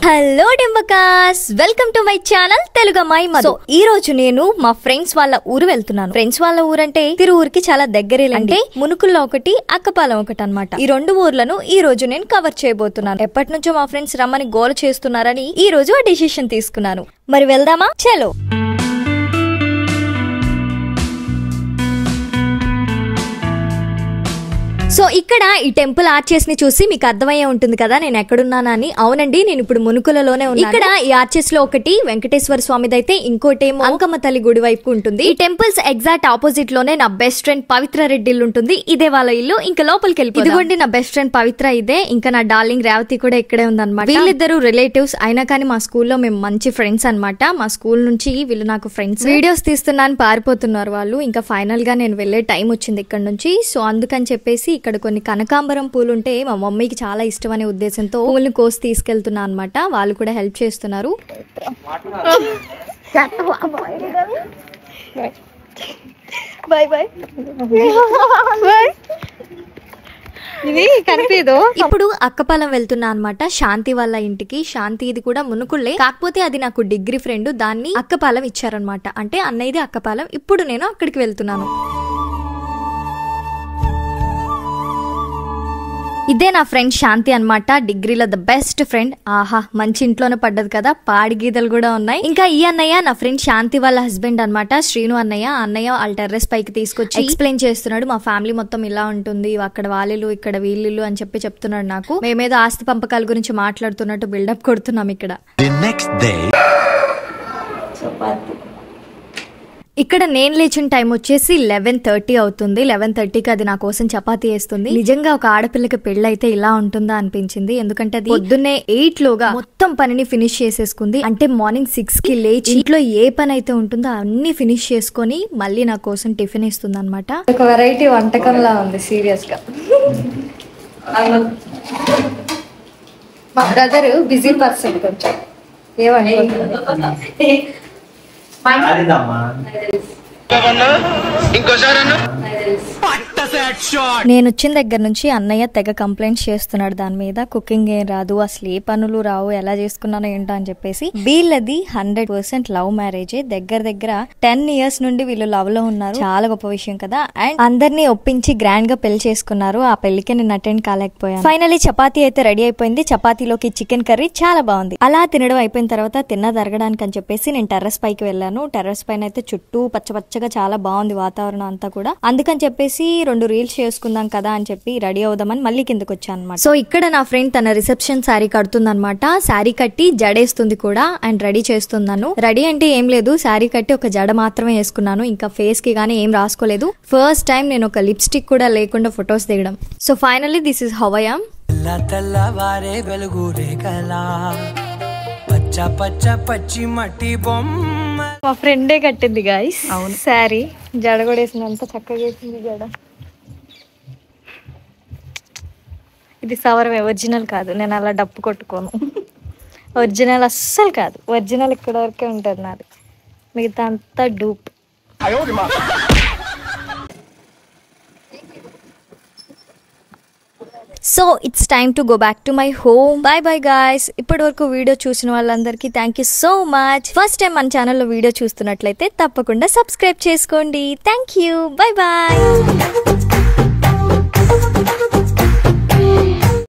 Hello డింబకాస్, welcome to my channel తెలుగమ్మాయి మధు. ఈ రోజు నేను మా ఫ్రెండ్స్ వాళ్ళ ఊరు వెళ్తున్నాను. ఫ్రెండ్స్ వాళ్ళ ఊరంటే తిరువురికి చాలా దగ్గరే, అంటే మునుకుల్లో ఒకటి, అక్కపాలెం ఒకటి అన్నమాట. ఈ రెండు ఊర్లను ఈ రోజు నేను కవర్ చేయబోతున్నాను. ఎప్పటి నుంచో మా ఫ్రెండ్స్ రమ్మని గోల చేస్తున్నారని ఈ రోజు ఆ డిసిషన్ తీసుకున్నాను. మరి వెళ్దామా? చలో. సో ఇక్కడ ఈ టెంపుల్ ఆర్చెస్ ని చూసి మీకు అర్థమయ్యే ఉంటుంది కదా నేను ఎక్కడున్నానని. అవునండి, నేను ఇప్పుడు మునుకులలోనే ఉన్నాను. ఇక్కడ ఈ ఆర్చెస్ లో ఒకటి వెంకటేశ్వర స్వామిదైతే, ఇంకోటేమో అంకమ్మ తల్లి గుడి వైపు ఉంటుంది. ఈ టెంపుల్స్ ఎగ్జాక్ట్ ఆపోజిట్ లోనే నా బెస్ట్ ఫ్రెండ్ పవిత్ర రెడ్డి ఇల్లు ఉంటుంది. ఇదే వాళ్ళ ఇల్లు. ఇంకా లోపలికి వెళ్ళి ఇదిగోండి నా బెస్ట్ ఫ్రెండ్ పవిత్ర ఇదే. ఇంకా నా డార్లింగ్ రేవతి కూడా ఇక్కడే ఉందన్నమాట. వీళ్ళిద్దరు రిలేటివ్స్ అయినా కానీ మా స్కూల్లో మేము మంచి ఫ్రెండ్స్ అనమాట. మా స్కూల్ నుంచి వీళ్ళు నాకు ఫ్రెండ్స్. వీడియోస్ తీస్తున్నాను పారిపోతున్నారు వాళ్ళు. ఇంకా ఫైనల్ గా నేను వెళ్లే టైం వచ్చింది ఇక్కడ నుంచి. సో అందుకని చెప్పేసి ఇక్కడ కొన్ని కనకాంబరం పూలు ఉంటే మా మమ్మీకి చాలా ఇష్టం అనే ఉద్దేశంతో పూలను కోసి తీసుకెళ్తున్నా అనమాట. వాళ్ళు కూడా హెల్ప్ చేస్తున్నారు. ఇది కనిపించదు. ఇప్పుడు అక్కపాలెం వెళ్తున్నా అనమాట, శాంతి వాళ్ళ ఇంటికి. శాంతి ఇది కూడా మునుకుళ్ళే, కాకపోతే అది నాకు డిగ్రీ ఫ్రెండ్. దాన్ని అక్కపాలెం ఇచ్చారనమాట. అంటే అన్నయ్యది అక్కపాలెం. ఇప్పుడు నేను అక్కడికి వెళ్తున్నాను. ఇదే నా ఫ్రెండ్ శాంతి అనమాట, డిగ్రీలో ద బెస్ట్ ఫ్రెండ్. ఆహా, మంచి ఇంట్లోనే పడ్డది కదా, పాడి గీతలు కూడా ఉన్నాయి. ఇంకా ఈ అన్నయ్య నా ఫ్రెండ్ శాంతి వాళ్ళ హస్బెండ్ అనమాట, శ్రీను అన్నయ్య. అన్నయ్య వాళ్ళ టెర్రస్ పైకి తీసుకొచ్చి ఎక్స్ప్లెయిన్ చేస్తున్నాడు. మా ఫ్యామిలీ మొత్తం ఇలా ఉంటుంది, అక్కడ వాళ్ళిల్లు ఇక్కడ వీళ్ళిల్లు అని చెప్తున్నాడు నాకు. మేమేదో ఆస్తి పంపకాల గురించి మాట్లాడుతున్నట్టు బిల్డప్ కొడుతున్నాం ఇక్కడ. ఇక్కడ నేను లేచిన టైం వచ్చేసి 11:30 అవుతుంది. 11:30కి అది నా కోసం చపాతీ వేస్తుంది. నిజంగా ఒక ఆడపిల్లకి పెళ్ళైతే ఇలా ఉంటుందా అనిపించింది. ఎందుకంటే అది పొద్దున్నే 8 లోగా మొత్తం పనిని ఫినిష్ చేసేసుకుంది. అంటే మార్నింగ్ 6కి లేచి ఇంట్లో ఏ పని అయితే ఉంటుందో అన్ని ఫినిష్ చేసుకొని మళ్ళీ నా కోసం టిఫిన్ ఇస్తుంది అనమాట. ఒక వెరైటీ వంటకంలా ఉంది సీరియస్ గా. మా బ్రదర్ బిజీ పర్సన్ కొంచెం ఏమనుకుంటుంది. నేను వచ్చిన దగ్గర నుంచి అన్నయ్య తెగ కంప్లైంట్స్ చేస్తున్నాడు దాని మీద. కుకింగ్ ఏం రాదు, అసలు ఏ పనులు రావు, ఎలా చేసుకున్నానో ఏంటో అని చెప్పేసి. వీళ్ళది 100% లవ్ మ్యారేజ్. దగ్గర 10 years నుండి వీళ్ళు లవ్ లో ఉన్నారు. చాలా గొప్ప విషయం కదా. అండ్ అందరినీ ఒప్పించి గ్రాండ్ గా పెళ్లి చేసుకున్నారు. ఆ పెళ్లికి నేను అటెండ్ కాలేకపోయాను. ఫైనలీ చపాతీ అయితే రెడీ అయిపోయింది. చపాతీలోకి చికెన్ కర్రీ చాలా బాగుంది. అలా తినడం అయిపోయిన తర్వాత తిరగడానికి అని చెప్పేసి నేను టెర్రస్ పైకి వెళ్ళాను. టెర్రస్ పైన అయితే చుట్టూ పచ్చగా చాలా బాగుంది వాతావరణం అంతా కూడా. అందుకని చెప్పేసి 2 రీల్స్ చేసుకుందాం కదా అని చెప్పి రెడీ అవుదామని మళ్ళీ కిందకి వచ్చాను అనమాట. సో ఇక్కడ నా ఫ్రెండ్ తన రిసెప్షన్ శారీ కడుతుంది అనమాట. శారీ కట్టి జడేస్తుంది కూడా అండ్ రెడీ చేస్తున్నాను. రెడీ అంటే ఏం లేదు, శారీ కట్టి ఒక జడ మాత్రమే వేసుకున్నాను. ఇంకా ఫేస్ కి గానీ ఏం రాసుకోలేదు. ఫస్ట్ టైం నేను ఒక లిప్స్టిక్ కూడా లేకుండా ఫొటోస్ దిగడం. So finally this is how I am. మా ఫ్రెండే కట్టింది గాయ్స్. అవును, శారీ జడ కూడా వేసిందంత చక్కగా వేసింది జడ. ఇది సవరమే, ఒరిజినల్ కాదు. నేను అలా డప్పు కొట్టుకోను. ఒరిజినల్ అస్సలు కాదు. ఒరిజినల్ ఇక్కడ వరకే ఉంటుంది నాది, మిగతా అంతా dupe. So it's time to go back to my home. Bye guys. ఇప్పటి వరకు వీడియో చూసిన వాళ్ళందరికీ thank you so much. First time మన ఛానల్లో వీడియో చూస్తున్నట్లయితే తప్పకుండా సబ్స్క్రైబ్ చేసుకోండి. Thank you. బై.